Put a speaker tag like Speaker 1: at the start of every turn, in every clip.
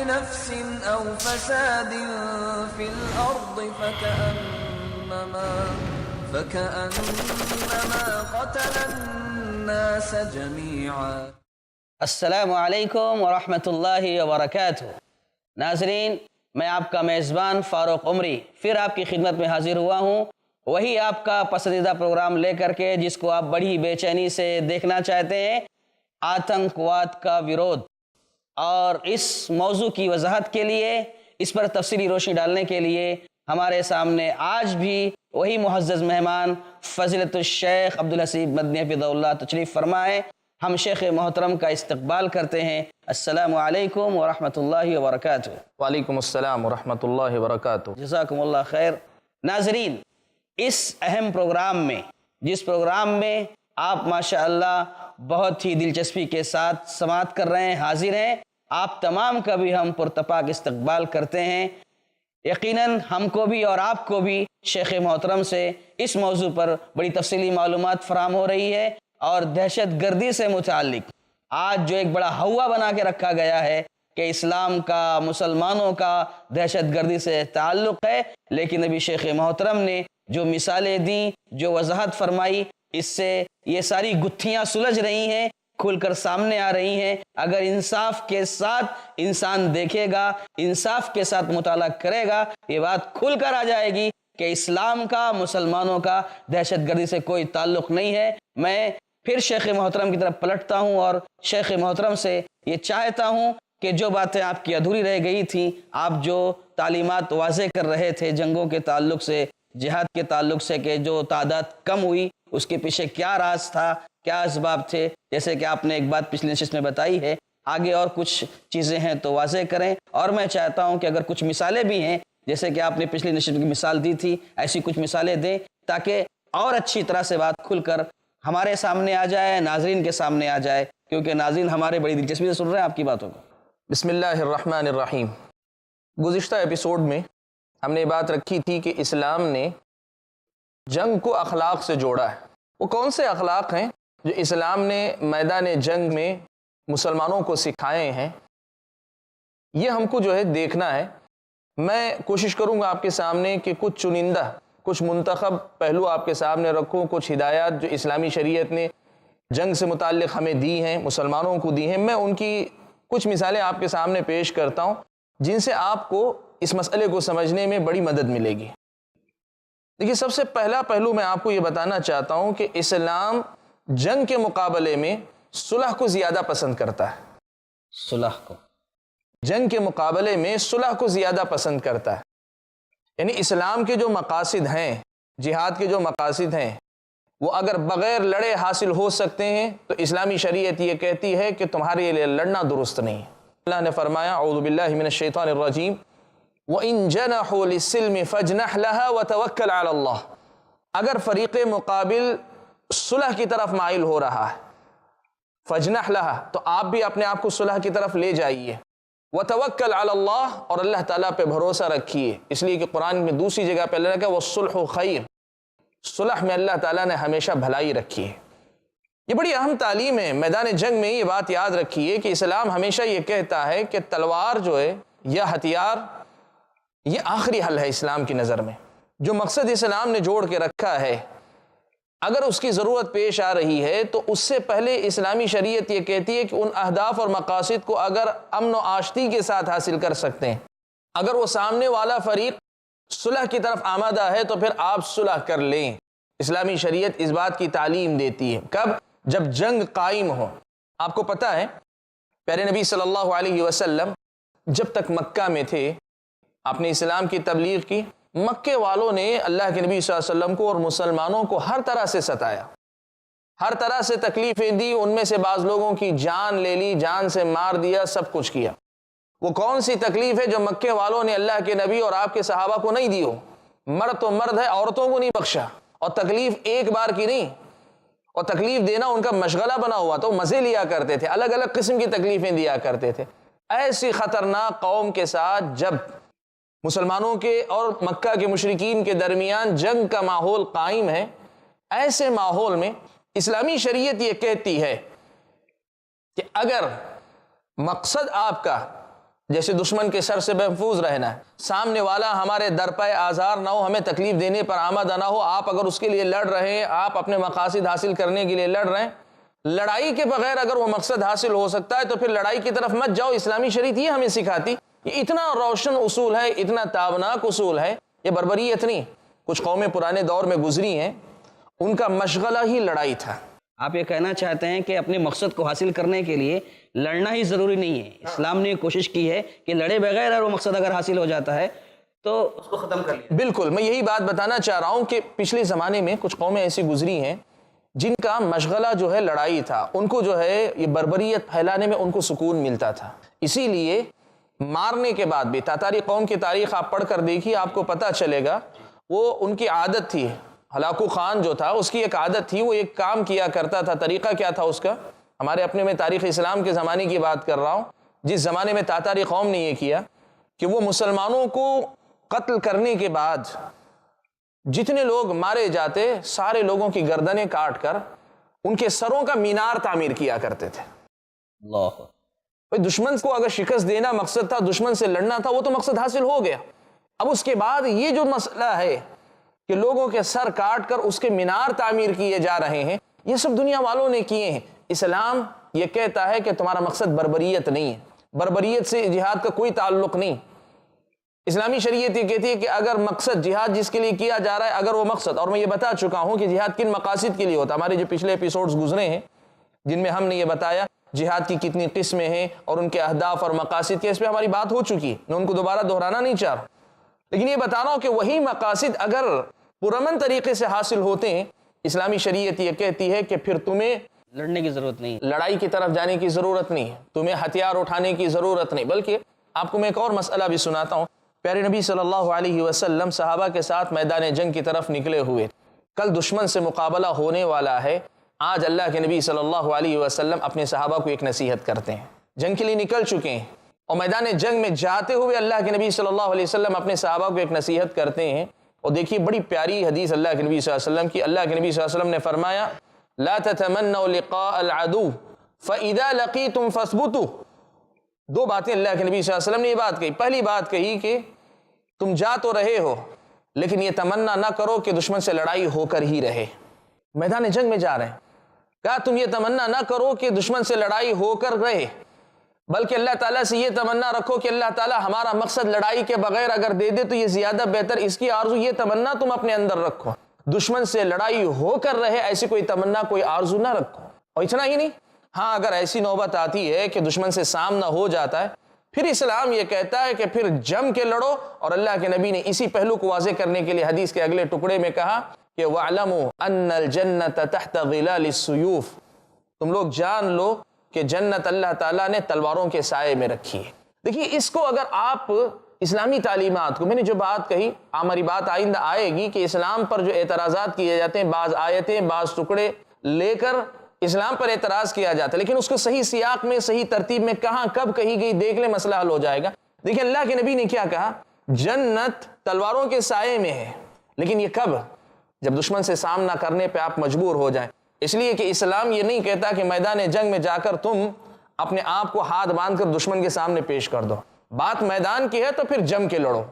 Speaker 1: نفس أو فساد في الأرض فكأنما قتل الناس جميعا۔
Speaker 2: السلام علیکم ورحمۃ اللہ وبرکاتہ۔ ناظرین، میں آپ کا میزبان فاروق عمری پھر آپ کی خدمت میں حاضر ہوا ہوں، وہی آپ کا پسندیدہ پروگرام لے کر کے جس کو آپ بڑی بے چینی سے دیکھنا چاہتے ہیں، آتنکواد کا ورودھ۔ اور اس موضوع کی وضاحت کے لیے، اس پر تفصیلی روشنی ڈالنے کے لیے ہمارے سامنے آج بھی وہی معزز مہمان فضیلت الشیخ عبدالحسیب مدنی حفظہ اللہ تشریف فرمائے۔ ہم شیخ محترم کا استقبال کرتے ہیں۔ السلام علیکم ورحمۃ اللہ وبرکاتہ۔
Speaker 3: وعلیکم السلام ورحمۃ اللہ وبرکاتہ۔
Speaker 2: جزاکم اللہ خیر۔ ناظرین، اس اہم پروگرام میں، جس پروگرام میں آپ ماشاءاللہ بہت ہی دلچسپی کے ساتھ سماعت کر رہے ہیں، حاضر ہیں، آپ تمام کا بھی ہم پرتپاک استقبال کرتے ہیں۔ یقیناً ہم کو بھی اور آپ کو بھی شیخ محترم سے اس موضوع پر بڑی تفصیلی معلومات فراہم ہو رہی ہے، اور دہشت گردی سے متعلق آج جو ایک بڑا ہوا بنا کے رکھا گیا ہے کہ اسلام کا، مسلمانوں کا دہشت گردی سے تعلق ہے، لیکن ابھی شیخ محترم نے جو مثالیں دیں، جو وضاحت فرمائی، اس سے یہ ساری گتھیاں سلجھ رہی ہیں، کھل کر سامنے آ رہی ہیں۔ اگر انصاف کے ساتھ انسان دیکھے گا، انصاف کے ساتھ مطالعہ کرے گا، یہ بات کھل کر آ جائے گی کہ اسلام کا، مسلمانوں کا دہشت گردی سے کوئی تعلق نہیں ہے۔ میں پھر شیخ محترم کی طرف پلٹتا ہوں اور شیخ محترم سے یہ چاہتا ہوں کہ جو باتیں آپ کی ادھوری رہ گئی تھیں، آپ جو تعلیمات واضح کر رہے تھے جنگوں کے تعلق سے، جہاد کے تعلق سے، کہ جو تعداد کم ہوئی اس کے پیچھے کیا راز تھا، کیا اسباب تھے، جیسے کہ آپ نے ایک بات پچھلی نشست میں بتائی ہے، آگے اور کچھ چیزیں ہیں تو واضح کریں۔ اور میں چاہتا ہوں کہ اگر کچھ مثالیں بھی ہیں، جیسے کہ آپ نے پچھلی نشست کی مثال دی تھی، ایسی کچھ مثالیں دیں تاکہ اور اچھی طرح سے بات کھل کر ہمارے سامنے آ جائے، ناظرین کے سامنے آ جائے، کیونکہ ناظرین ہمارے بڑی دلچسپی سے سن رہے ہیں آپ کی باتوں کو۔
Speaker 3: بسم اللہ الرحمن الرحیم۔ گزشتہ ایپیسوڈ میں ہم نے بات رکھی تھی کہ اسلام نے جنگ کو اخلاق سے جوڑا ہے۔ وہ کون سے اخلاق ہیں جو اسلام نے میدان جنگ میں مسلمانوں کو سکھائے ہیں، یہ ہم کو جو ہے دیکھنا ہے۔ میں کوشش کروں گا آپ کے سامنے کہ کچھ چنندہ، کچھ منتخب پہلو آپ کے سامنے رکھوں، کچھ ہدایات جو اسلامی شریعت نے جنگ سے متعلق ہمیں دی ہیں، مسلمانوں کو دی ہیں، میں ان کی کچھ مثالیں آپ کے سامنے پیش کرتا ہوں جن سے آپ کو اس مسئلے کو سمجھنے میں بڑی مدد ملے گی۔ دیکھیے، سب سے پہلا پہلو میں آپ کو یہ بتانا چاہتا ہوں کہ اسلام جنگ کے مقابلے میں صلح کو زیادہ پسند کرتا ہے۔
Speaker 2: صلح کو،
Speaker 3: جنگ کے مقابلے میں صلح کو زیادہ پسند کرتا ہے۔ یعنی اسلام کے جو مقاصد ہیں، جہاد کے جو مقاصد ہیں، وہ اگر بغیر لڑے حاصل ہو سکتے ہیں تو اسلامی شریعت یہ کہتی ہے کہ تمہارے لیے لڑنا درست نہیں۔ اللہ نے فرمایا، اعوذ باللہ من الشیطان الرجیم، وَإِن جَنَحُوا لِلسِّلْمِ فَاجْنَحْ لَهَا وَتَوَكَّلْ عَلَى اللَّهِ۔ اگر فریق مقابل صلح کی طرف مائل ہو رہا ہے، فَاجْنَحْ لَهَا، تو آپ بھی اپنے آپ کو صلح کی طرف لے جائیے، وَتَوَكَّلْ عَلَى اللَّهِ، اور اللہ تعالیٰ پہ بھروسہ رکھیے، اس لیے کہ قرآن میں دوسری جگہ پہ اللہ نے کہا وَالصُّلْحُ خَيْرٌ، صلح میں اللہ تعالیٰ نے ہمیشہ بھلائی رکھی ہے۔ یہ بڑی اہم تعلیم ہے۔ میدان جنگ میں یہ بات یاد رکھیے کہ اسلام ہمیشہ یہ کہتا ہے کہ تلوار جو ہے یا ہتھیار، یہ آخری حل ہے اسلام کی نظر میں۔ جو مقصد اسلام نے جوڑ کے رکھا ہے، اگر اس کی ضرورت پیش آ رہی ہے تو اس سے پہلے اسلامی شریعت یہ کہتی ہے کہ ان اہداف اور مقاصد کو اگر امن و آشتی کے ساتھ حاصل کر سکتے ہیں، اگر وہ سامنے والا فریق صلح کی طرف آمادہ ہے تو پھر آپ صلح کر لیں۔ اسلامی شریعت اس بات کی تعلیم دیتی ہے۔ کب؟ جب جنگ قائم ہو۔ آپ کو پتہ ہے پیارے نبی صلی اللہ علیہ وسلم جب تک مکہ میں تھے، آپ نے اسلام کی تبلیغ کی، مکے والوں نے اللہ کے نبی صلی اللہ علیہ وسلم کو اور مسلمانوں کو ہر طرح سے ستایا، ہر طرح سے تکلیفیں دی، ان میں سے بعض لوگوں کی جان لے لی، جان سے مار دیا، سب کچھ کیا۔ وہ کون سی تکلیف ہے جو مکے والوں نے اللہ کے نبی اور آپ کے صحابہ کو نہیں دی ہو؟ مرد تو مرد ہے، عورتوں کو نہیں بخشا، اور تکلیف ایک بار کی نہیں، اور تکلیف دینا ان کا مشغلہ بنا ہوا تو مزے لیا کرتے تھے، الگ الگ قسم کی تکلیفیں دیا کرتے تھے۔ ایسی خطرناک قوم کے ساتھ جب مسلمانوں کے اور مکہ کے مشرکین کے درمیان جنگ کا ماحول قائم ہے، ایسے ماحول میں اسلامی شریعت یہ کہتی ہے کہ اگر مقصد آپ کا جیسے دشمن کے شر سے محفوظ رہنا ہے، سامنے والا ہمارے در پہ آزار نہ ہو، ہمیں تکلیف دینے پر آمادہ نہ ہو، آپ اگر اس کے لیے لڑ رہے ہیں، آپ اپنے مقاصد حاصل کرنے کے لیے لڑ رہے ہیں، لڑائی کے بغیر اگر وہ مقصد حاصل ہو سکتا ہے تو پھر لڑائی کی طرف مت جاؤ۔ اسلامی شریعت یہ ہمیں سکھاتی، یہ اتنا روشن اصول ہے، اتنا تابناک اصول ہے، یہ بربریت نہیں۔ کچھ قومیں پرانے دور میں گزری ہیں، ان کا مشغلہ ہی لڑائی تھا۔
Speaker 2: آپ یہ کہنا چاہتے ہیں کہ اپنے مقصد کو حاصل کرنے کے لیے لڑنا ہی ضروری نہیں ہے، اسلام نے کوشش کی ہے کہ لڑے بغیر اور وہ مقصد اگر حاصل ہو جاتا ہے تو اس کو ختم کر لیا۔
Speaker 3: بالکل، میں یہی بات بتانا چاہ رہا ہوں کہ پچھلے زمانے میں کچھ قومیں ایسی گزری ہیں جن کا مشغلہ جو ہے لڑائی تھا، ان کو جو ہے یہ بربریت پھیلانے میں ان کو سکون ملتا تھا، اسی لیے مارنے کے بعد بھی تاتاری قوم کی تاریخ آپ پڑھ کر دیکھیے، آپ کو پتہ چلے گا، وہ ان کی عادت تھی، ہلاکو خان جو تھا اس کی ایک عادت تھی، وہ ایک کام کیا کرتا تھا۔ طریقہ کیا تھا اس کا؟ ہمارے اپنے میں تاریخ اسلام کے زمانے کی بات کر رہا ہوں، جس زمانے میں تاتاری قوم نے یہ کیا کہ وہ مسلمانوں کو قتل کرنے کے بعد جتنے لوگ مارے جاتے سارے لوگوں کی گردنیں کاٹ کر ان کے سروں کا مینار تعمیر کیا کرتے تھے۔
Speaker 2: اللہ،
Speaker 3: دشمن کو اگر شکست دینا مقصد تھا، دشمن سے لڑنا تھا، وہ تو مقصد حاصل ہو گیا۔ اب اس کے بعد یہ جو مسئلہ ہے کہ لوگوں کے سر کاٹ کر اس کے مینار تعمیر کیے جا رہے ہیں، یہ سب دنیا والوں نے کیے ہیں۔ اسلام یہ کہتا ہے کہ تمہارا مقصد بربریت نہیں ہے، بربریت سے جہاد کا کوئی تعلق نہیں۔ اسلامی شریعت یہ کہتی ہے کہ اگر مقصد جہاد جس کے لیے کیا جا رہا ہے، اگر وہ مقصد، اور میں یہ بتا چکا ہوں کہ جہاد کن مقاصد کے لیے ہوتا ہے، ہمارے جو پچھلے ایپیسوڈز گزرے ہیں جن میں ہم نے یہ بتایا جہاد کی کتنی قسمیں ہیں اور ان کے اہداف اور مقاصد کے، اس پہ ہماری بات ہو چکی ہے، میں ان کو دوبارہ دہرانا نہیں چاہ رہا، لیکن یہ بتا رہا ہوں کہ وہی مقاصد اگر پرامن طریقے سے حاصل ہوتے ہیں، اسلامی شریعت یہ کہتی ہے کہ پھر تمہیں
Speaker 2: لڑنے کی ضرورت نہیں،
Speaker 3: لڑائی کی طرف جانے کی ضرورت نہیں، تمہیں ہتھیار اٹھانے کی ضرورت نہیں۔ بلکہ آپ کو میں ایک اور مسئلہ بھی سناتا ہوں۔ پیارے نبی صلی اللہ علیہ وسلم صحابہ کے ساتھ میدان جنگ کی طرف نکلے ہوئے، کل دشمن سے مقابلہ ہونے والا ہے۔ آج اللہ کے نبی صلی اللہ علیہ وسلم اپنے صحابہ کو ایک نصیحت کرتے ہیں، جنگ کے لیے نکل چکے ہیں، اور میدان جنگ میں جاتے ہوئے اللہ کے نبی صلی اللہ علیہ وسلم اپنے صحابہ کو ایک نصیحت کرتے ہیں۔ اور دیکھیے بڑی پیاری حدیث اللہ کے نبی صلی اللہ علیہ وسلم کی۔ اللہ کے نبی صلی اللہ علیہ وسلم نے فرمایا لا تتمنوا لقاء العدو فاذا لقيتم فاثبتوا۔ دو باتیں اللہ کے نبی صلی اللہ علیہ وسلم نے یہ بات کہی۔ پہلی بات کہی کہ تم جا تو رہے ہو لیکن یہ تمنا نہ کرو کہ دشمن سے لڑائی ہو کر ہی رہے، میدان جنگ میں جا رہے ہیں، کہا تم یہ تمنا نہ کرو کہ دشمن سے لڑائی ہو کر رہے، بلکہ اللہ تعالیٰ سے یہ تمنا رکھو کہ اللہ تعالیٰ ہمارا مقصد لڑائی کے بغیر اگر دے دے تو یہ زیادہ بہتر، اس کی آرزو، یہ تمنا تم اپنے اندر رکھو، دشمن سے لڑائی ہو کر رہے ایسی کوئی تمنا، کوئی آرزو نہ رکھو۔ اور اتنا ہی نہیں، ہاں اگر ایسی نوبت آتی ہے کہ دشمن سے سامنا ہو جاتا ہے، پھر اسلام یہ کہتا ہے کہ پھر جم کے لڑو، اور اللہ کے نبی نے اسی پہلو کو واضح کرنے کے لیے حدیث کے اگلے ٹکڑے میں کہا کہ وَاعْلَمُوا أَنَّ الْجَنَّةَ تَحْتَ ظِلَالِ السُّيُوفِ، تم لوگ جان لو کہ جنت اللہ تعالیٰ نے تلواروں کے سائے میں رکھی ہے۔ دیکھیے اس کو اگر آپ اسلامی تعلیمات کو، میں نے جو بات کہی، ہماری بات آئندہ آئے گی کہ اسلام پر جو اعتراضات کیے جاتے ہیں، بعض آیتیں بعض ٹکڑے لے کر اسلام پر اعتراض کیا جاتا ہے، لیکن اس کو صحیح سیاق میں، صحیح ترتیب میں کہاں کب کہی گئی دیکھ لیں، مسئلہ حل ہو جائے گا۔ دیکھیں اللہ کے نبی نے کیا کہا، جنت تلواروں کے سائے میں ہے، لیکن یہ کب؟ جب دشمن سے سامنا کرنے پہ آپ مجبور ہو جائیں۔ اس لیے کہ اسلام یہ نہیں کہتا کہ میدان جنگ میں جا کر تم اپنے آپ کو ہاتھ باندھ کر دشمن کے سامنے پیش کر دو، بات میدان کی ہے تو پھر جم کے لڑو،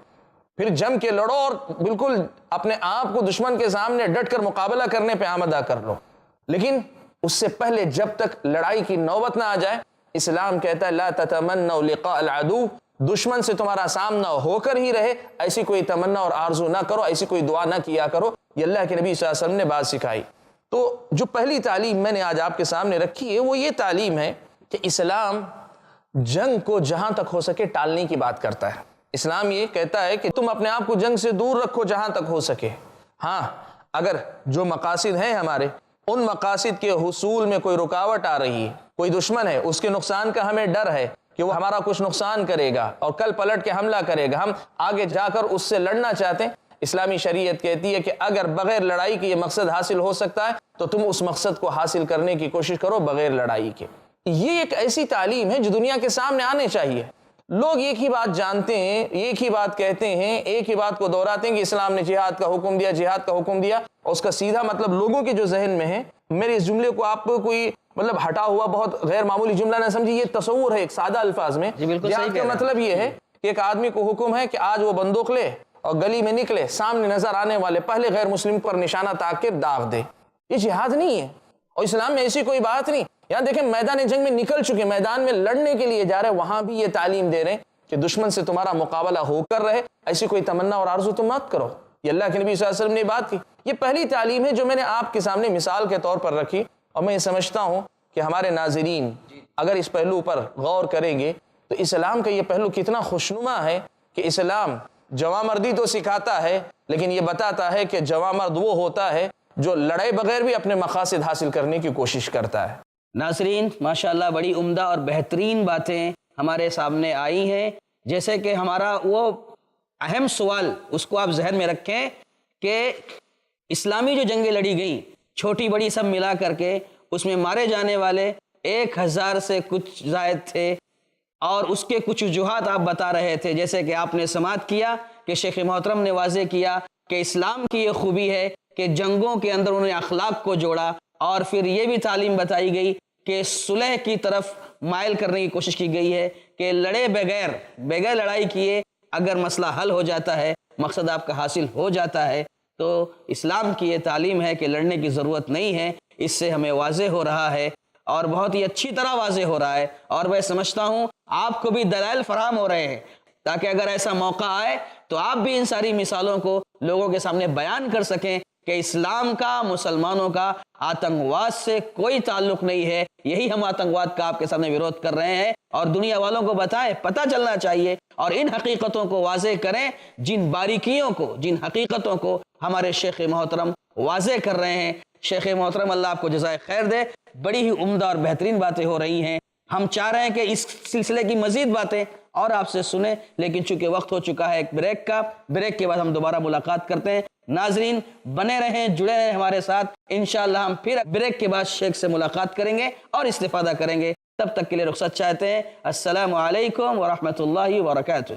Speaker 3: پھر جم کے لڑو اور بالکل اپنے آپ کو دشمن کے سامنے ڈٹ کر مقابلہ کرنے پہ آمادہ کر لو۔ لیکن اس سے پہلے جب تک لڑائی کی نوبت نہ آ جائے، اسلام کہتا ہے لا تتمنوا لقاء العدو، دشمن سے تمہارا سامنا ہو کر ہی رہے ایسی کوئی تمنا اور آرزو نہ کرو، ایسی کوئی دعا نہ کیا کرو۔ یہ اللہ کے نبی صلی اللہ علیہ وسلم نے بات سکھائی۔ تو جو پہلی تعلیم میں نے آج آپ کے سامنے رکھی ہے وہ یہ تعلیم ہے کہ اسلام جنگ کو جہاں تک ہو سکے ٹالنے کی بات کرتا ہے۔ اسلام یہ کہتا ہے کہ تم اپنے آپ کو جنگ سے دور رکھو جہاں تک ہو سکے۔ ہاں اگر جو مقاصد ہیں ہمارے، ان مقاصد کے حصول میں کوئی رکاوٹ آ رہی ہے، کوئی دشمن ہے، اس کے نقصان کا ہمیں ڈر ہے کہ وہ ہمارا کچھ نقصان کرے گا اور کل پلٹ کے حملہ کرے گا، ہم آگے جا کر اس سے لڑنا چاہتے ہیں، اسلامی شریعت کہتی ہے کہ اگر بغیر لڑائی کے یہ مقصد حاصل ہو سکتا ہے تو تم اس مقصد کو حاصل کرنے کی کوشش کرو بغیر لڑائی کے۔ یہ ایک ایسی تعلیم ہے جو دنیا کے سامنے آنے چاہیے۔ لوگ ایک ہی بات جانتے ہیں، ایک ہی بات کہتے ہیں، ایک ہی بات کو دہراتے ہیں کہ اسلام نے جہاد کا حکم دیا، جہاد کا حکم دیا، اور اس کا سیدھا مطلب لوگوں کے جو ذہن میں ہے، میرے اس جملے کو آپ کوئی مطلب ہٹا ہوا بہت غیر معمولی جملہ نہ سمجھی، یہ تصور ہے ایک سادہ الفاظ میں۔
Speaker 2: جی بالکل صحیح
Speaker 3: جہاد
Speaker 2: کہہ
Speaker 3: کا
Speaker 2: رہے ہیں۔
Speaker 3: مطلب یہ ہے کہ ایک آدمی کو حکم ہے کہ آج وہ بندوق لے اور گلی میں نکلے، سامنے نظر آنے والے پہلے غیر مسلم پر نشانہ تاک کے داغ دے۔ یہ جہاد نہیں ہے، اور اسلام میں ایسی کوئی بات نہیں۔ یہاں دیکھیں میدان جنگ میں نکل چکے، میدان میں لڑنے کے لیے جا رہے، وہاں بھی یہ تعلیم دے رہے ہیں کہ دشمن سے تمہارا مقابلہ ہو کر رہے، ایسی کوئی تمنا اور آرزو تم مت کرو۔ یہ اللہ کے نبی صلی اللہ علیہ وسلم نے بات کی۔ یہ پہلی تعلیم ہے جو میں نے آپ کے سامنے مثال کے طور پر رکھی، اور میں یہ سمجھتا ہوں کہ ہمارے ناظرین اگر اس پہلو پر غور کریں گے تو اسلام کا یہ پہلو کتنا خوشنما ہے کہ اسلام جواں مردی تو سکھاتا ہے، لیکن یہ بتاتا ہے کہ جواں مرد وہ ہوتا ہے جو لڑے بغیر بھی اپنے مقاصد حاصل کرنے کی کوشش کرتا ہے۔
Speaker 2: ناظرین ماشاءاللہ بڑی عمدہ اور بہترین باتیں ہمارے سامنے آئی ہیں، جیسے کہ ہمارا وہ اہم سوال اس کو آپ ذہن میں رکھیں کہ اسلامی جو جنگیں لڑی گئیں چھوٹی بڑی سب ملا کر کے، اس میں مارے جانے والے 1000 سے کچھ زائد تھے، اور اس کے کچھ وجوہات آپ بتا رہے تھے، جیسے کہ آپ نے سماعت کیا کہ شیخ محترم نے واضح کیا کہ اسلام کی یہ خوبی ہے کہ جنگوں کے اندر انہوں نے اخلاق کو جوڑا، اور پھر یہ بھی تعلیم بتائی گئی کہ صلح کی طرف مائل کرنے کی کوشش کی گئی ہے کہ لڑے بغیر لڑائی کیے اگر مسئلہ حل ہو جاتا ہے، مقصد آپ کا حاصل ہو جاتا ہے۔ تو اسلام کی یہ تعلیم ہے کہ لڑنے کی ضرورت نہیں ہے، اس سے ہمیں واضح ہو رہا ہے، اور بہت ہی اچھی طرح واضح ہو رہا ہے، اور میں سمجھتا ہوں آپ کو بھی دلائل فراہم ہو رہے ہیں تاکہ اگر ایسا موقع آئے تو آپ بھی ان ساری مثالوں کو لوگوں کے سامنے بیان کر سکیں کہ اسلام کا، مسلمانوں کا آتنکواد سے کوئی تعلق نہیں ہے، یہی ہم آتنکواد کا آپ کے سامنے ویروਧ کر رہے ہیں، اور دنیا والوں کو بتائیں، پتہ چلنا چاہیے، اور ان حقیقتوں کو واضح کریں، جن باریکیوں کو، جن حقیقتوں کو ہمارے شیخ محترم واضح کر رہے ہیں۔ شیخ محترم اللہ آپ کو جزائے خیر دے، بڑی ہی عمدہ اور بہترین باتیں ہو رہی ہیں۔ ہم چاہ رہے ہیں کہ اس سلسلے کی مزید باتیں اور آپ سے سنیں، لیکن چونکہ وقت ہو چکا ہے ایک بریک کا، بریک کے بعد ہم دوبارہ ملاقات کرتے ہیں۔ ناظرین بنے رہیں، جڑے رہیں ہمارے ساتھ، انشاءاللہ ہم پھر بریک کے بعد شیخ سے ملاقات کریں گے اور استفادہ کریں گے۔ تب تک کے لیے رخصت چاہتے ہیں۔ السلام علیکم ورحمۃ اللہ وبرکاتہ۔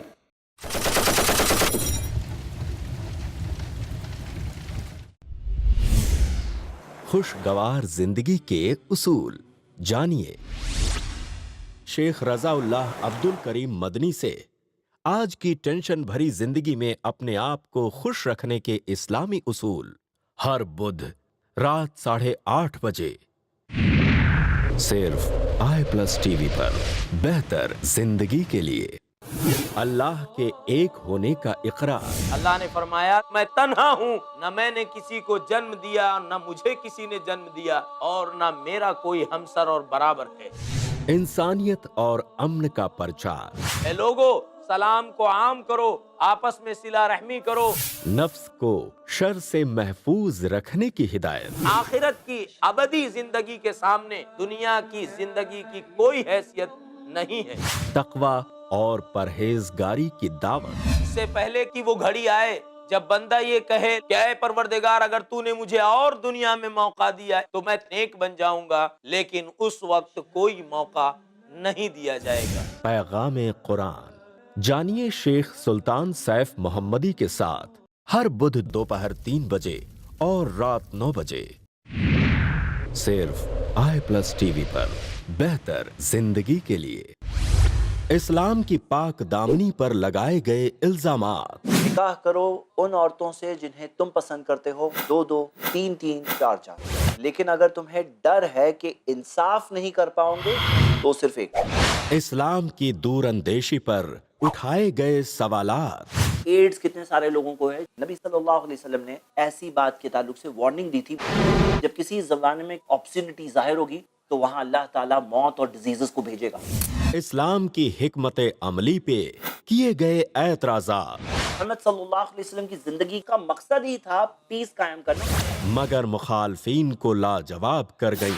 Speaker 4: خوشگوار زندگی کے اصول جانیے شیخ رضا اللہ عبد الکریم مدنی سے۔ آج کی ٹینشن بھری زندگی میں اپنے آپ کو خوش رکھنے کے اسلامی اصول، ہر بدھ رات 8:30 بجے صرف i+ TV پر۔ بہتر زندگی کے لیے اللہ کے ایک ہونے کا اقرار۔
Speaker 5: اللہ نے فرمایا میں تنہا ہوں، نہ میں نے کسی کو جنم دیا، نہ مجھے کسی نے جنم دیا، اور نہ میرا کوئی ہمسر اور برابر ہے۔
Speaker 4: انسانیت اور امن کا پرچار۔
Speaker 5: اے لوگو، سلام کو عام کرو، آپس میں صلہ رحمی کرو۔
Speaker 4: نفس کو شر سے محفوظ رکھنے کی ہدایت۔
Speaker 5: آخرت کی ابدی زندگی کے سامنے دنیا کی زندگی کی کوئی حیثیت نہیں ہے۔
Speaker 4: تقوی اور پرہیزگاری کی دعوت۔
Speaker 5: اس سے پہلے کہ وہ گھڑی آئے جب بندہ یہ کہے کہ اے پروردگار اگر تو نے مجھے اور دنیا میں موقع دیا تو میں نیک بن جاؤں گا، لیکن اس وقت کوئی موقع نہیں دیا جائے گا۔
Speaker 4: پیغام قرآن جانیے شیخ سلطان سیف محمدی کے ساتھ ہر بدھ دوپہر 3 بجے اور رات 9 بجے صرف i+ TV پر۔ بہتر زندگی کے لیے اسلام کی پاک دامنی پر لگائے گئے الزامات۔
Speaker 6: نکاح کرو ان عورتوں سے جنہیں تم پسند کرتے ہو، 2-2 3-3 4-4، لیکن اگر تمہیں ڈر ہے کہ انصاف نہیں کر پاؤں گے تو صرف ایک۔
Speaker 4: اسلام کی دور اندیشی پر اٹھائے گئے سوالات۔
Speaker 6: ایڈز کتنے سارے لوگوں کو ہے؟ نبی صلی اللہ علیہ وسلم نے ایسی بات کے تعلق سے وارننگ دی تھی، جب کسی زبان میں آپسینٹی ظاہر ہوگی تو وہاں اللہ تعالیٰ موت اور ڈیزیزز کو بھیجے گا۔
Speaker 4: اسلام کی حکمت عملی پہ کیے گئے اعتراضات۔
Speaker 6: محمد صلی اللہ علیہ وسلم کی زندگی کا مقصد ہی تھا پیس قائم کرنا،
Speaker 4: مگر مخالفین کو لاجواب کر گئی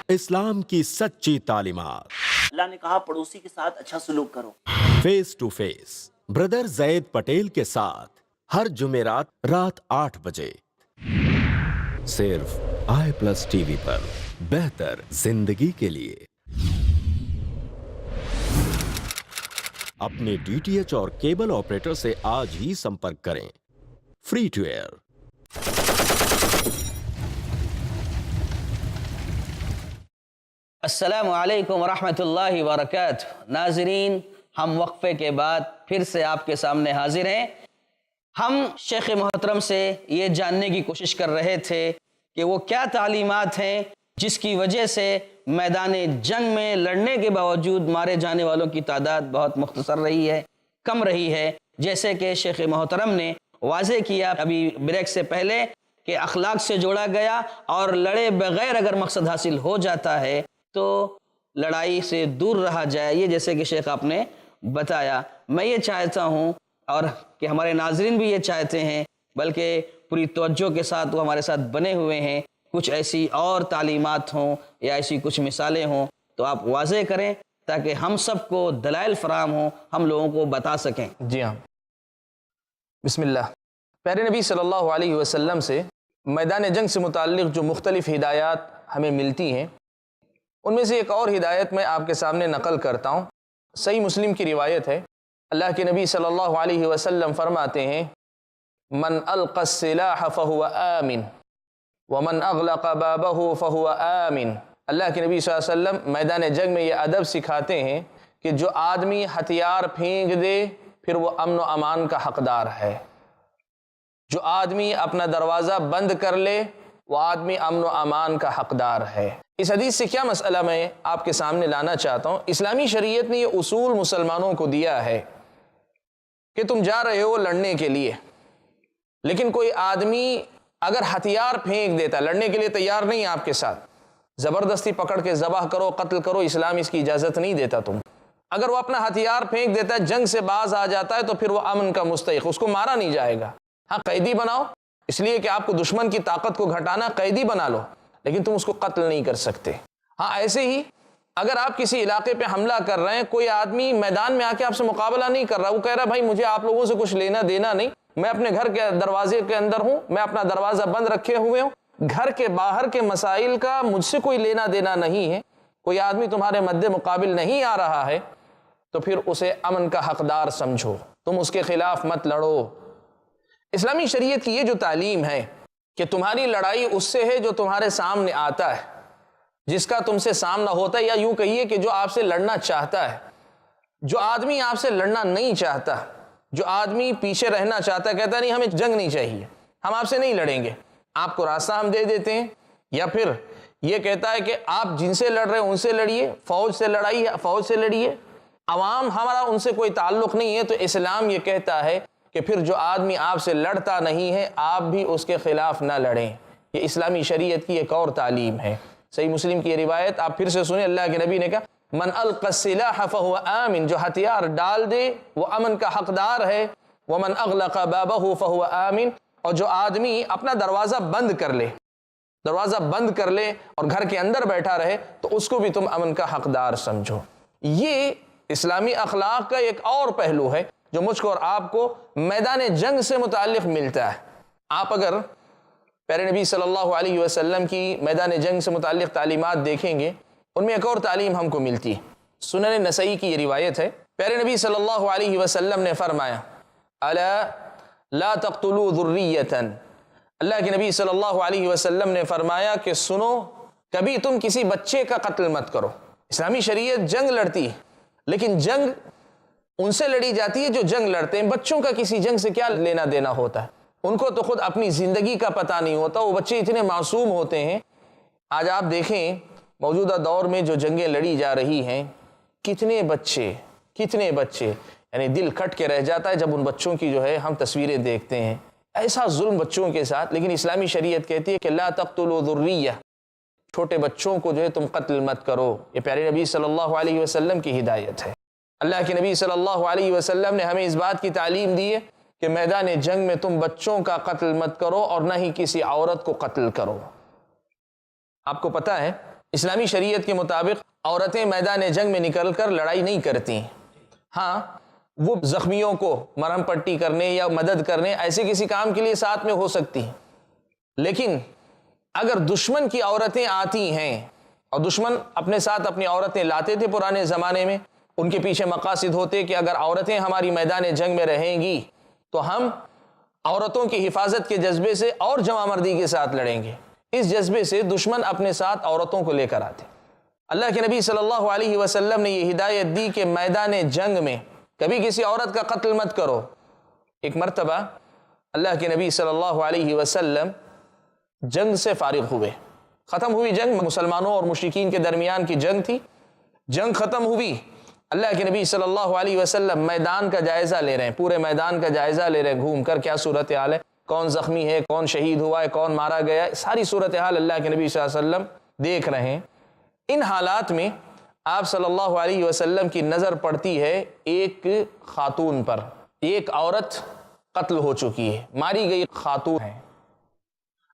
Speaker 4: اسلام کی سچی تعلیمات۔
Speaker 6: اللہ نے کہا پڑوسی کے ساتھ اچھا سلوک کرو۔
Speaker 4: فیس ٹو فیس بردر زید پٹیل کے ساتھ ہر جمعرات رات 8 بجے صرف i+ TV پر۔ بہتر زندگی کے لیے اپنے DTH اور کیبل آپریٹر سے آج ہی سمپرک کریں۔ Free to air.
Speaker 2: السلام علیکم ورحمۃ اللہ وبرکاتہ۔ ناظرین، ہم وقفے کے بعد پھر سے آپ کے سامنے حاضر ہیں۔ ہم شیخ محترم سے یہ جاننے کی کوشش کر رہے تھے کہ وہ کیا تعلیمات ہیں جس کی وجہ سے میدان جنگ میں لڑنے کے باوجود مارے جانے والوں کی تعداد بہت مختصر رہی ہے، کم رہی ہے، جیسے کہ شیخ محترم نے واضح کیا ابھی بریک سے پہلے کہ اخلاق سے جوڑا گیا اور لڑے بغیر اگر مقصد حاصل ہو جاتا ہے تو لڑائی سے دور رہا جائے، یہ جیسے کہ شیخ آپ نے بتایا۔ میں یہ چاہتا ہوں اور کہ ہمارے ناظرین بھی یہ چاہتے ہیں، بلکہ پوری توجہ کے ساتھ وہ ہمارے ساتھ بنے ہوئے ہیں، کچھ ایسی اور تعلیمات ہوں یا ایسی کچھ مثالیں ہوں تو آپ واضح کریں تاکہ ہم سب کو دلائل فراہم ہوں، ہم لوگوں کو بتا سکیں۔
Speaker 3: جی ہاں، بسم اللہ۔ پیارے نبی صلی اللہ علیہ وسلم سے میدان جنگ سے متعلق جو مختلف ہدایات ہمیں ملتی ہیں، ان میں سے ایک اور ہدایت میں آپ کے سامنے نقل کرتا ہوں۔ صحیح مسلم کی روایت ہے، اللہ کے نبی صلی اللہ علیہ وسلم فرماتے ہیں، من القى السلاح فهو آمن ومن اغلق بابه فهو آمن۔ اللہ کے نبی صلی اللہ علیہ وسلم میدان جنگ میں یہ ادب سکھاتے ہیں کہ جو آدمی ہتھیار پھینک دے پھر وہ امن و امان کا حقدار ہے۔ جو آدمی اپنا دروازہ بند کر لے وہ آدمی امن و امان کا حقدار ہے۔ اس حدیث سے کیا مسئلہ میں آپ کے سامنے لانا چاہتا ہوں، اسلامی شریعت نے یہ اصول مسلمانوں کو دیا ہے کہ تم جا رہے ہو لڑنے کے لیے، لیکن کوئی آدمی اگر ہتھیار پھینک دیتا، لڑنے کے لیے تیار نہیں آپ کے ساتھ، زبردستی پکڑ کے ذبح کرو، قتل کرو، اسلام اس کی اجازت نہیں دیتا تم۔ اگر وہ اپنا ہتھیار پھینک دیتا ہے، جنگ سے باز آ جاتا ہے، تو پھر وہ امن کا مستحق، اس کو مارا نہیں جائے گا۔ ہاں، قیدی بناؤ، اس لیے کہ آپ کو دشمن کی طاقت کو گھٹانا، قیدی بنا لو، لیکن تم اس کو قتل نہیں کر سکتے۔ ہاں، ایسے ہی اگر آپ کسی علاقے پہ حملہ کر رہے ہیں، کوئی آدمی میدان میں آ کے آپ سے مقابلہ نہیں کر رہا، وہ کہہ رہا بھائی مجھے آپ لوگوں سے کچھ لینا دینا نہیں، میں اپنے گھر کے دروازے کے اندر ہوں، میں اپنا دروازہ بند رکھے ہوئے ہوں، گھر کے باہر کے مسائل کا مجھ سے کوئی لینا دینا نہیں ہے، کوئی آدمی تمہارے مد مقابل نہیں آ رہا ہے، تو پھر اسے امن کا حقدار سمجھو، تم اس کے خلاف مت لڑو۔ اسلامی شریعت کی یہ جو تعلیم ہے کہ تمہاری لڑائی اس سے ہے جو تمہارے سامنے آتا ہے، جس کا تم سے سامنا ہوتا ہے، یا یوں کہیے کہ جو آپ سے لڑنا چاہتا ہے۔ جو آدمی آپ سے لڑنا نہیں چاہتا، جو آدمی پیچھے رہنا چاہتا ہے، کہتا ہے نہیں ہمیں جنگ نہیں چاہیے، ہم آپ سے نہیں لڑیں گے، آپ کو راستہ ہم دے دیتے ہیں، یا پھر یہ کہتا ہے کہ آپ جن سے لڑ رہے ہیں ان سے لڑیے، فوج سے لڑائیے، فوج سے لڑیے، عوام ہمارا ان سے کوئی تعلق نہیں ہے، تو اسلام یہ کہتا ہے کہ پھر جو آدمی آپ سے لڑتا نہیں ہے آپ بھی اس کے خلاف نہ لڑیں۔ یہ اسلامی شریعت کی ایک اور تعلیم ہے۔ صحیح مسلم کی یہ روایت آپ پھر سے سنیں، اللہ کے نبی نے کہا من القى السلاح فهو آمن، جو ہتھیار ڈال دے وہ امن کا حقدار ہے، ومن اغلق بابه فهو آمن، اور جو آدمی اپنا دروازہ بند کر لے، دروازہ بند کر لے اور گھر کے اندر بیٹھا رہے، تو اس کو بھی تم امن کا حقدار سمجھو۔ یہ اسلامی اخلاق کا ایک اور پہلو ہے جو مجھ کو اور آپ کو میدان جنگ سے متعلق ملتا ہے۔ آپ اگر پیارے نبی صلی اللہ علیہ وسلم کی میدان جنگ سے متعلق تعلیمات دیکھیں گے، ان میں ایک اور تعلیم ہم کو ملتی ہے۔ سنن نسائی کی یہ روایت ہے، پیارے نبی صلی اللہ علیہ وسلم نے فرمایا الا لا تقتلوا ذریۃ، اللہ کے نبی صلی اللہ علیہ وسلم نے فرمایا کہ سنو، کبھی تم کسی بچے کا قتل مت کرو۔ اسلامی شریعت جنگ لڑتی ہے، لیکن جنگ ان سے لڑی جاتی ہے جو جنگ لڑتے ہیں۔ بچوں کا کسی جنگ سے کیا لینا دینا ہوتا ہے؟ ان کو تو خود اپنی زندگی کا پتہ نہیں ہوتا، وہ بچے اتنے معصوم ہوتے ہیں۔ آج آپ دیکھیں موجودہ دور میں جو جنگیں لڑی جا رہی ہیں، کتنے بچے یعنی دل کھٹ کے رہ جاتا ہے جب ان بچوں کی جو ہے ہم تصویریں دیکھتے ہیں، ایسا ظلم بچوں کے ساتھ۔ لیکن اسلامی شریعت کہتی ہے کہ لا تقتلوا ذریہ، چھوٹے بچوں کو جو ہے تم قتل مت کرو۔ یہ پیارے نبی صلی اللہ علیہ وسلم کی ہدایت ہے۔ اللہ کے نبی صلی اللہ علیہ وسلم نے ہمیں اس بات کی تعلیم دی ہے کہ میدان جنگ میں تم بچوں کا قتل مت کرو اور نہ ہی کسی عورت کو قتل کرو۔ آپ کو پتہ ہے اسلامی شریعت کے مطابق عورتیں میدان جنگ میں نکل کر لڑائی نہیں کرتی، ہاں وہ زخمیوں کو مرہم پٹی کرنے یا مدد کرنے ایسے کسی کام کے لیے ساتھ میں ہو سکتی ہیں، لیکن اگر دشمن کی عورتیں آتی ہیں، اور دشمن اپنے ساتھ اپنی عورتیں لاتے تھے پرانے زمانے میں، ان کے پیچھے مقاصد ہوتے کہ اگر عورتیں ہماری میدان جنگ میں رہیں گی تو ہم عورتوں کی حفاظت کے جذبے سے اور جوان مردی کے ساتھ لڑیں گے۔ اس جذبے سے دشمن اپنے ساتھ عورتوں کو لے کر آتے۔ اللہ کے نبی صلی اللہ علیہ وسلم نے یہ ہدایت دی کہ میدان جنگ میں کبھی کسی عورت کا قتل مت کرو۔ ایک مرتبہ اللہ کے نبی صلی اللہ علیہ وسلم جنگ سے فارغ ہوئے، ختم ہوئی جنگ، مسلمانوں اور مشرکین کے درمیان کی جنگ تھی، جنگ ختم ہوئی، اللہ کے نبی صلی اللہ علیہ وسلم میدان کا جائزہ لے رہے ہیں، پورے میدان کا جائزہ لے رہے ہیں، گھوم کر کیا صورتحال ہے، کون زخمی ہے، کون شہید ہوا ہے، کون مارا گیا ہے، ساری صورتحال اللہ کے نبی صلی اللہ علیہ وسلم دیکھ رہے ہیں۔ ان حالات میں آپ صلی اللہ علیہ وسلم کی نظر پڑتی ہے ایک خاتون پر، ایک عورت قتل ہو چکی ہے، ماری گئی خاتون ہے۔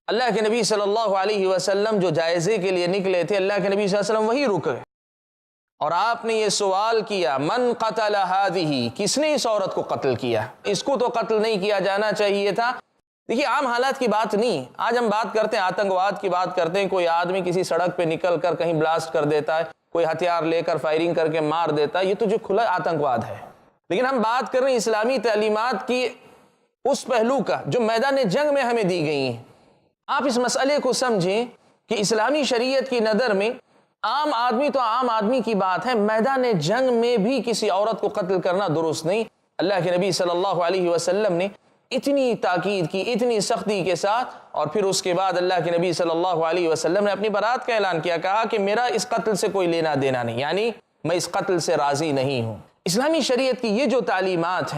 Speaker 3: اللہ کے نبی صلی اللہ علیہ وسلم جو جائزے کے لیے نکلے تھے، اللہ کے نبی صلی اللہ علیہ وسلم وہی رک گئے اور آپ نے یہ سوال کیا، من قتل هذه، کس نے اس عورت کو قتل کیا؟ اس کو تو قتل نہیں کیا جانا چاہیے تھا۔ دیکھیے عام حالات کی بات نہیں، آج ہم بات کرتے ہیں آتنکواد کی بات کرتے ہیں، کوئی آدمی کسی سڑک پہ نکل کر کہیں بلاسٹ کر دیتا ہے، کوئی ہتھیار لے کر فائرنگ کر کے مار دیتا ہے، یہ تو جو کھلا آتنکواد ہے۔ لیکن ہم بات کر رہے ہیں اسلامی تعلیمات کی اس پہلو کا جو میدان جنگ میں ہمیں دی گئی ہیں۔ آپ اس مسئلے کو سمجھیں کہ اسلامی شریعت کی نظر میں عام آدمی تو عام آدمی کی بات ہے، میدان جنگ میں بھی کسی عورت کو قتل کرنا درست نہیں۔ اللہ کے نبی صلی اللہ علیہ وسلم نے اتنی تاکید کی، اتنی سختی کے ساتھ، اور پھر اس کے بعد اللہ کے نبی صلی اللہ علیہ وسلم نے اپنی برات کا اعلان کیا، کہا کہ میرا اس قتل سے کوئی لینا دینا نہیں، یعنی میں اس قتل سے راضی نہیں ہوں۔ اسلامی شریعت کی یہ جو تعلیمات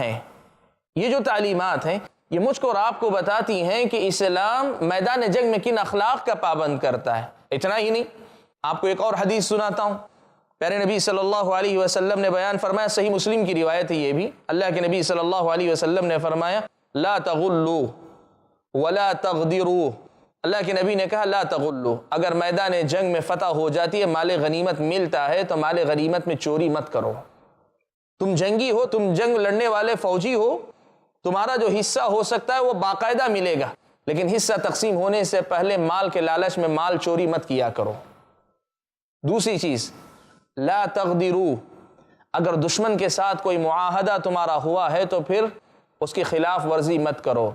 Speaker 3: ہیں، یہ مجھ کو اور آپ کو بتاتی ہیں کہ اسلام میدان جنگ میں کن اخلاق کا پابند کرتا ہے۔ اتنا ہی نہیں، آپ کو ایک اور حدیث سناتا ہوں۔ پیارے نبی صلی اللہ علیہ وسلم نے بیان فرمایا، صحیح مسلم کی روایت ہے یہ بھی، اللہ کے نبی صلی اللہ علیہ وسلم نے فرمایا، لا تغلوا ولا تغدروا، اللہ کے نبی نے کہا لا تغلوا، اگر میدان جنگ میں فتح ہو جاتی ہے، مال غنیمت ملتا ہے تو مال غنیمت میں چوری مت کرو۔ تم جنگی ہو، تم جنگ لڑنے والے فوجی ہو، تمہارا جو حصہ ہو سکتا ہے وہ باقاعدہ ملے گا، لیکن حصہ تقسیم ہونے سے پہلے مال کے لالچ میں مال چوری مت کیا کرو۔ دوسری چیز، لا تغدروا، اگر دشمن کے ساتھ کوئی معاہدہ تمہارا ہوا ہے تو پھر اس کی خلاف ورزی مت کرو۔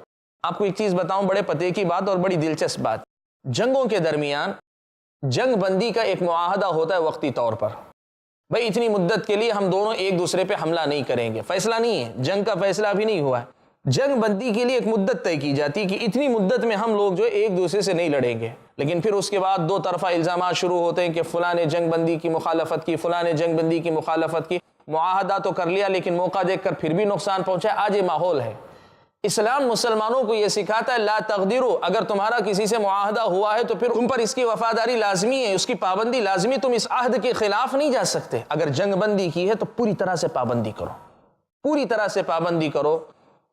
Speaker 3: آپ کو ایک چیز بتاؤں، بڑے پتے کی بات اور بڑی دلچسپ بات، جنگوں کے درمیان جنگ بندی کا ایک معاہدہ ہوتا ہے وقتی طور پر، بھئی اتنی مدت کے لیے ہم دونوں ایک دوسرے پہ حملہ نہیں کریں گے، فیصلہ نہیں ہے، جنگ کا فیصلہ بھی نہیں ہوا ہے، جنگ بندی کے لیے ایک مدت طے کی جاتی ہے کہ اتنی مدت میں ہم لوگ جو ایک دوسرے سے نہیں لڑیں گے، لیکن پھر اس کے بعد دو طرفہ الزامات شروع ہوتے ہیں کہ فلاں نے جنگ بندی کی مخالفت کی، فلاں نے جنگ بندی کی مخالفت کی، معاہدہ تو کر لیا لیکن موقع دیکھ کر پھر بھی نقصان پہنچا ہے۔ آج یہ ماحول ہے۔ اسلام مسلمانوں کو یہ سکھاتا ہے لا تغدروا، اگر تمہارا کسی سے معاہدہ ہوا ہے تو پھر تم پر اس کی وفاداری لازمی ہے، اس کی پابندی لازمی، تم اس عہد کے خلاف نہیں جا سکتے۔ اگر جنگ بندی کی ہے تو پوری طرح سے پابندی کرو، پوری طرح سے پابندی کرو۔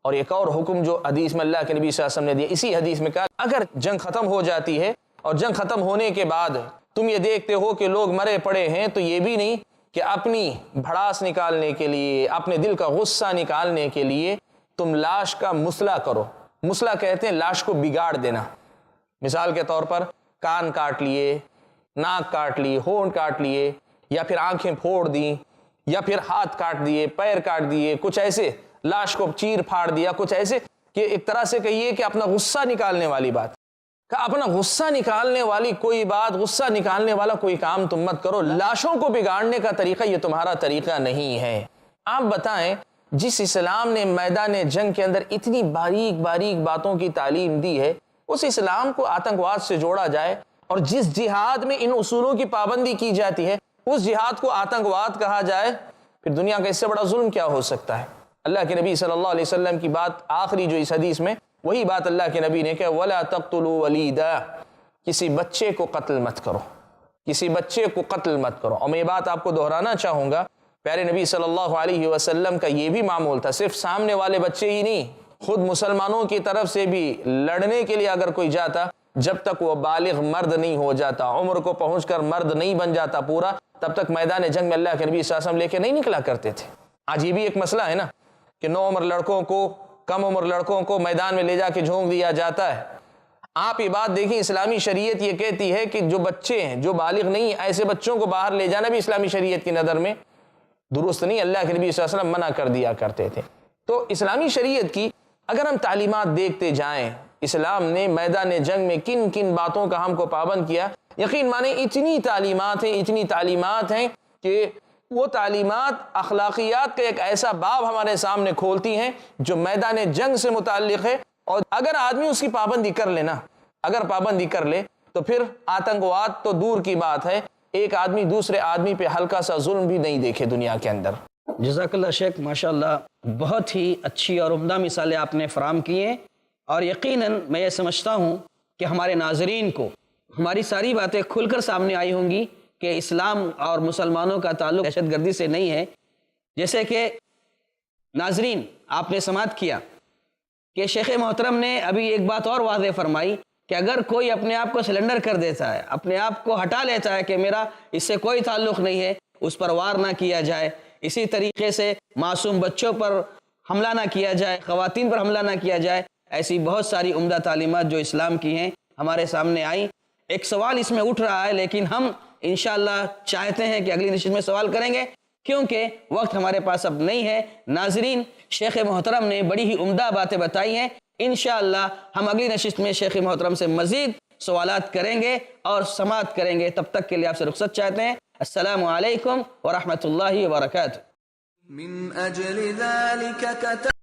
Speaker 3: اور ایک اور حکم جو حدیث میں اللہ کے نبی صلی اللہ علیہ وسلم نے دیا، اسی حدیث میں کہا اگر جنگ ختم ہو جاتی ہے اور جنگ ختم ہونے کے بعد تم یہ دیکھتے ہو کہ لوگ مرے پڑے ہیں، تو یہ بھی نہیں کہ اپنی بھڑاس نکالنے کے لیے، اپنے دل کا غصہ نکالنے کے لیے تم لاش کا مسئلہ کرو۔ مسئلہ کہتے ہیں لاش کو بگاڑ دینا۔ مثال کے طور پر کان کاٹ لیے، ناک کاٹ لیے، ہونٹ کاٹ لیے، یا پھر آنکھیں پھوڑ دیں، یا پھر ہاتھ کاٹ دیے، پیر کاٹ دیے، کچھ ایسے، لاش کو چیر پھاڑ دیا، کچھ ایسے کہ ایک طرح سے کہیے کہ اپنا غصہ نکالنے والی بات، کہ اپنا غصہ نکالنے والی کوئی بات، غصہ نکالنے والا کوئی کام تم مت کرو۔ لاشوں کو بگاڑنے کا طریقہ یہ تمہارا طریقہ نہیں ہے۔ آپ بتائیں، جس اسلام نے میدان جنگ کے اندر اتنی باریک باریک باتوں کی تعلیم دی ہے، اس اسلام کو آتنکواد سے جوڑا جائے، اور جس جہاد میں ان اصولوں کی پابندی کی جاتی ہے اس جہاد کو آتنکواد کہا جائے، پھر دنیا کا اس سے بڑا ظلم کیا ہو سکتا ہے؟ اللہ کے نبی صلی اللہ علیہ وسلم کی بات آخری جو اس حدیث میں، وہی بات اللہ کے نبی نے کہا وَلَا تَقْتُلُوا وَلِيدًا، کسی بچے کو قتل مت کرو، کسی بچے کو قتل مت کرو۔ اور میں یہ بات آپ کو دہرانا چاہوں گا، پیارے نبی صلی اللہ علیہ وسلم کا یہ بھی معمول تھا، صرف سامنے والے بچے ہی نہیں، خود مسلمانوں کی طرف سے بھی لڑنے کے لیے اگر کوئی جاتا، جب تک وہ بالغ مرد نہیں ہو جاتا، عمر کو پہنچ کر مرد نہیں بن جاتا پورا، تب تک میدان جنگ میں اللہ کے نبی صلی اللہ علیہ وسلم لے کے نہیں نکلا کرتے تھے۔ آج یہ بھی ایک مسئلہ ہے نا کہ نو عمر لڑکوں کو، کم عمر لڑکوں کو میدان میں لے جا کے جھونک دیا جاتا ہے۔ آپ یہ بات دیکھیں، اسلامی شریعت یہ کہتی ہے کہ جو بچے ہیں، جو بالغ نہیں، ایسے بچوں کو باہر لے جانا بھی اسلامی شریعت کی نظر میں درست نہیں، اللہ کے نبی صلی اللہ علیہ وسلم منع کر دیا کرتے تھے۔ تو اسلامی شریعت کی اگر ہم تعلیمات دیکھتے جائیں، اسلام نے میدان جنگ میں کن کن باتوں کا ہم کو پابند کیا، یقین مانیں اتنی تعلیمات ہیں کہ وہ تعلیمات اخلاقیات کا ایک ایسا باب ہمارے سامنے کھولتی ہیں جو میدان جنگ سے متعلق ہے، اور اگر آدمی اس کی پابندی کر لے نا، اگر پابندی کر لے تو پھر آتنکواد تو دور کی بات ہے، ایک آدمی دوسرے آدمی پہ ہلکا سا ظلم بھی نہیں دیکھے دنیا کے اندر۔
Speaker 2: جزاک اللہ شیخ، ماشاءاللہ بہت ہی اچھی اور عمدہ مثالیں آپ نے فراہم کی ہیں، اور یقیناً میں یہ سمجھتا ہوں کہ ہمارے ناظرین کو ہماری ساری باتیں کھل کر سامنے آئی ہوں گی کہ اسلام اور مسلمانوں کا تعلق دہشت گردی سے نہیں ہے۔ جیسے کہ ناظرین آپ نے سماعت کیا کہ شیخ محترم نے ابھی ایک بات اور واضح فرمائی کہ اگر کوئی اپنے آپ کو سلنڈر کر دیتا ہے، اپنے آپ کو ہٹا لیتا ہے کہ میرا اس سے کوئی تعلق نہیں ہے، اس پر وار نہ کیا جائے۔ اسی طریقے سے معصوم بچوں پر حملہ نہ کیا جائے، خواتین پر حملہ نہ کیا جائے، ایسی بہت ساری عمدہ تعلیمات جو اسلام کی ہیں ہمارے سامنے آئیں۔ ایک سوال اس میں اٹھ رہا ہے، لیکن ہم انشاءاللہ چاہتے ہیں کہ اگلی نشست میں سوال کریں گے، کیونکہ وقت ہمارے پاس اب نہیں ہے۔ ناظرین، شیخ محترم نے بڑی ہی عمدہ باتیں بتائی ہیں، انشاءاللہ ہم اگلی نشست میں شیخ محترم سے مزید سوالات کریں گے اور سماعت کریں گے۔ تب تک کے لیے آپ سے رخصت چاہتے ہیں۔ السلام علیکم ورحمۃ اللہ وبرکاتہ۔
Speaker 1: من أجل ذلك كتب